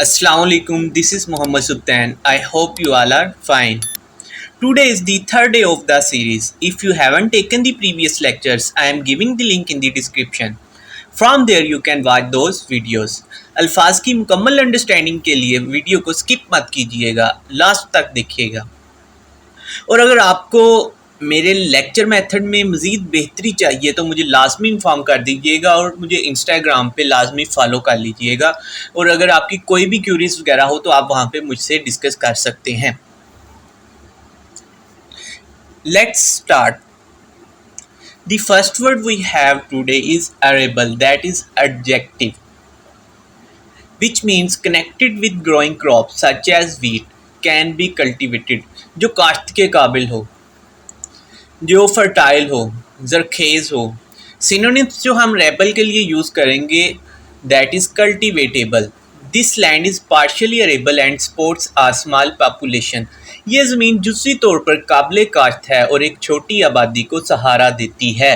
Assalamu alaikum, this is Muhammad Sultan. I hope you all are fine. Today is the third day of the series. If you haven't taken the previous lectures, I am giving the link in the description. From there you can watch those videos. अल्फाज की मुकम्मल understanding के लिए video को skip मत कीजिएगा, last तक देखिएगा। और अगर आपको मेरे लेक्चर मेथड में मज़ीद बेहतरी चाहिए तो मुझे लाजमी इन्फॉर्म कर दीजिएगा और मुझे इंस्टाग्राम पे लाजमी फॉलो कर लीजिएगा। और अगर आपकी कोई भी क्यूरीज वगैरह हो तो आप वहाँ पे मुझसे डिस्कस कर सकते हैं। Let's start. The first word we have today is arable, that is adjective, which means connected with growing crop such as wheat, can be cultivated, जो काश्त के काबिल हो, जो फर्टाइल हो, जरखेज हो। सिनोनिम्स जो हम रेबल के लिए यूज़ करेंगे, that is cultivatable. This land is partially arable and supports a small population. ये ज़मीन जुज़वी तौर पर काबिल काश्त है और एक छोटी आबादी को सहारा देती है।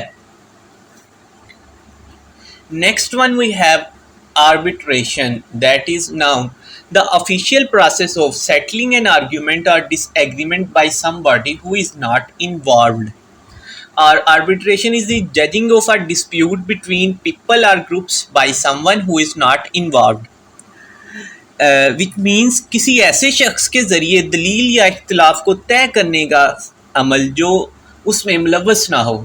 Next one we have arbitration, that is noun, the official process of settling an argument or disagreement by somebody who is not involved. Or arbitration is the judging of a dispute between people or groups by someone who is not involved. Which means किसी ऐसे शख्स के ज़रिए दलील या इख्तिलाफ को तय करने का अमल जो उसमें मुलव्वस ना हो।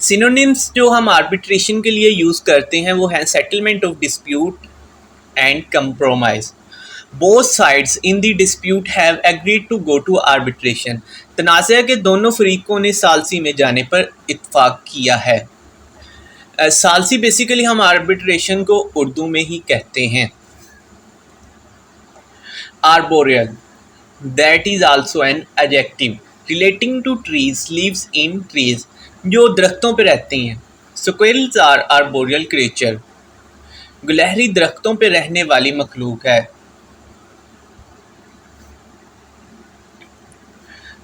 सिनोनिम्स जो हम आर्बिट्रेशन के लिए यूज़ करते हैं वो है settlement of dispute and compromise. Both sides in the dispute have agreed to go to arbitration. तनाज़ा के दोनों फरीकों ने सालसी में जाने पर इत्फाक किया है। सालसी बेसिकली हम आर्बिट्रेशन को उर्दू में ही कहते हैं। Arboreal, that is also an adjective relating to trees, lives in trees, जो दरख्तों पर रहते हैं। स्क्विरल्स आर आर्बोरियल क्रिएचर, गुलहरी दरख्तों पर रहने वाली मखलूक है।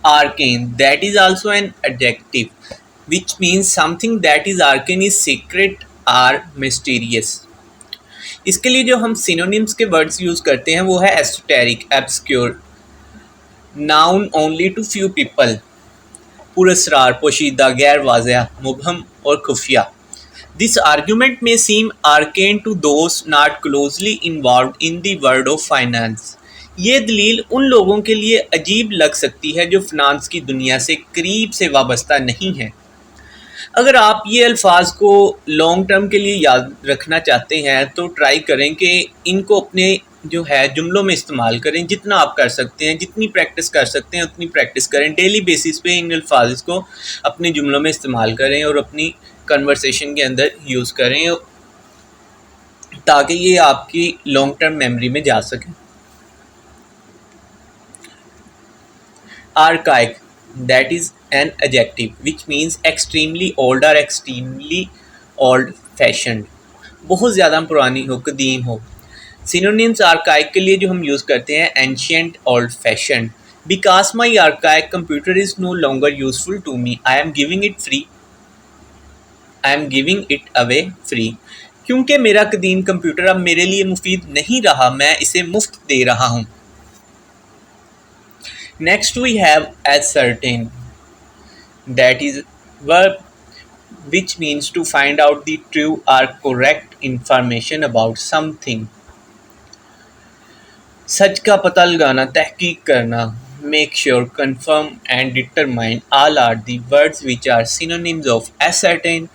Arcane, that is also an adjective which means something that is arcane is secret or mysterious. इसके लिए जो हम सिनोनिम्स के वर्ड्स यूज करते हैं वो है esoteric, obscure, noun only to few people, पुरस्रार, पोशीदा, गैर वाज़ेह, मुबहम और खुफिया। This argument may seem arcane to those not closely involved in the world of finance. ये दलील उन लोगों के लिए अजीब लग सकती है जो फिनांस की दुनिया से करीब से वाबस्ता नहीं है। अगर आप ये अल्फाज को लॉन्ग टर्म के लिए याद रखना चाहते हैं तो ट्राई करें कि इनको अपने जो है जुमलों में इस्तेमाल करें। जितना आप कर सकते हैं, जितनी प्रैक्टिस कर सकते हैं उतनी प्रैक्टिस करें। डेली बेसिस पे इन अल्फाज को अपने जुमलों में इस्तेमाल करें और अपनी कन्वर्सेशन के अंदर यूज़ करें ताकि ये आपकी लॉन्ग टर्म मेमोरी में जा सकें। Archaic, that is an adjective which means extremely old or extremely old-fashioned, बहुत ज़्यादा पुरानी हो, कदीम हो। Synonyms archaic के लिए जो हम यूज़ करते हैं ancient, old-fashioned. Because my archaic computer is no longer useful to me, I am giving it free. I am giving it away free. क्योंकि मेरा कदीम कंप्यूटर अब मेरे लिए मुफीद नहीं रहा, मैं इसे मुफ्त दे रहा हूँ। Next we have ascertain, that is verb which means to find out the true or correct information about something. सच का पता लगाना, तहकीक करना, make sure, confirm and determine, all are the words which are synonyms of ascertain.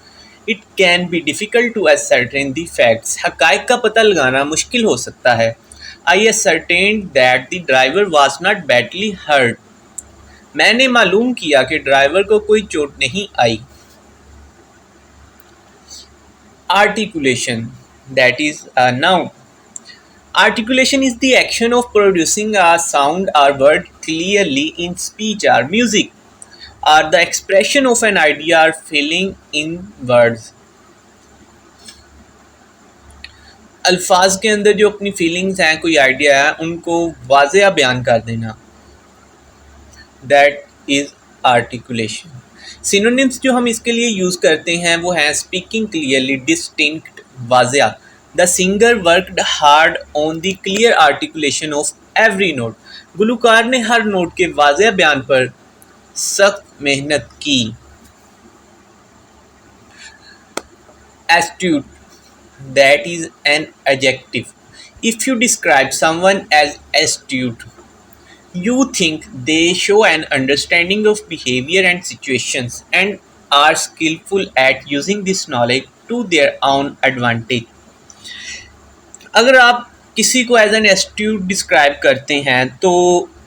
It can be difficult to ascertain the facts. हक़ाइक़ का पता लगाना मुश्किल हो सकता है। I ascertained that the driver was not badly hurt. मैंने मालूम किया कि ड्राइवर को कोई चोट नहीं आई। Articulation, that is a noun. Articulation is the action of producing a sound or word clearly in speech or music, or the expression of an idea or feeling in words. अल्फाज के अंदर जो अपनी feelings हैं, कोई idea है, उनको वाज़ेह बयान कर देना, दैट इज़ आर्टिकुलेशन। सिनोनिम्स जो हम इसके लिए यूज़ करते हैं वो हैं स्पीकिंग क्लियरली, डिस्टिंक्ट, वाज़ेह, the singer worked hard on the clear articulation of every note. गुलूकार ने हर नोट के वाज़ेह बयान पर सख्त मेहनत की। Astute, that is an adjective. If you describe someone as astute, you think they show an understanding of behavior and situations and are skillful at using this knowledge to their own advantage. अगर आप किसी को as an astute describe करते हैं तो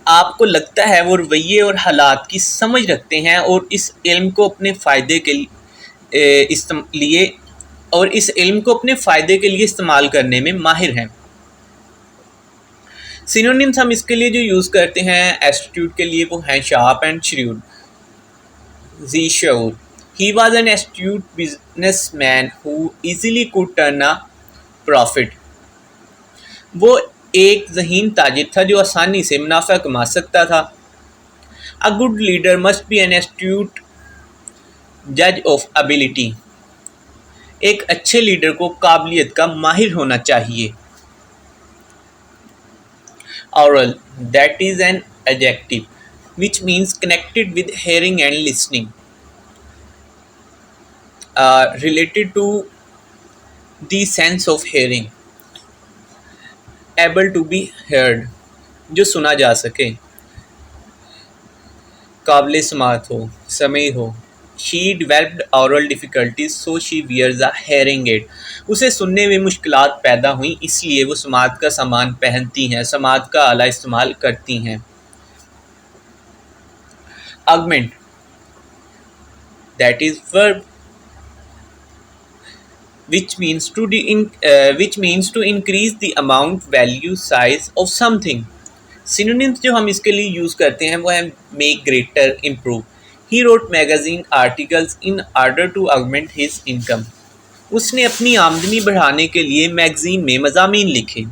आपको लगता है वो रवैये और हालात की समझ रखते हैं और इस इल्म को अपने फ़ायदे के लिए इस्तेमाल करने में माहिर हैं। सिनोनिम्स हम इसके लिए जो यूज़ करते हैं एस्ट्यूट के लिए वो हैं शार्प एंड श्रूड। जी sure, he was an astute businessman who easily could turn a profit. वो एक ज़हीन ताजिर था जो आसानी से मुनाफा कमा सकता था। A good leader must be an astute जज ऑफ एबिलिटी। एक अच्छे लीडर को काबिलियत का माहिर होना चाहिए। Oral, that is an adjective which means connected with hearing and listening, related to the sense of hearing, able to be heard, जो सुना जा सके, काबिल समात हो, समय हो। She developed oral difficulties so she wears a hearing aid. उसे सुनने में मुश्किलात पैदा हुई इसलिए वो समात का सामान पहनती हैं, समात का आला इस्तेमाल करती हैं। Augment, that is verb which means to increase the amount, value, size of something. Synonyms जो हम इसके लिए यूज़ करते हैं वो है make, greater, improve. He wrote magazine articles in order to augment his income. उसने अपनी आमदनी बढ़ाने के लिए मैगज़ीन में मज़ामीन लिखे।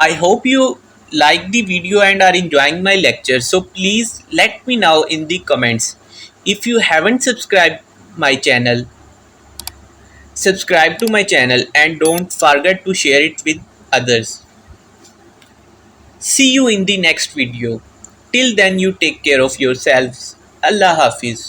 I hope you like the video and are enjoying my lecture. So please let me know in the comments. If you haven't subscribe to my channel and don't forget to share it with others. See you in the next video. Till then, you take care of yourselves. Allah Hafiz.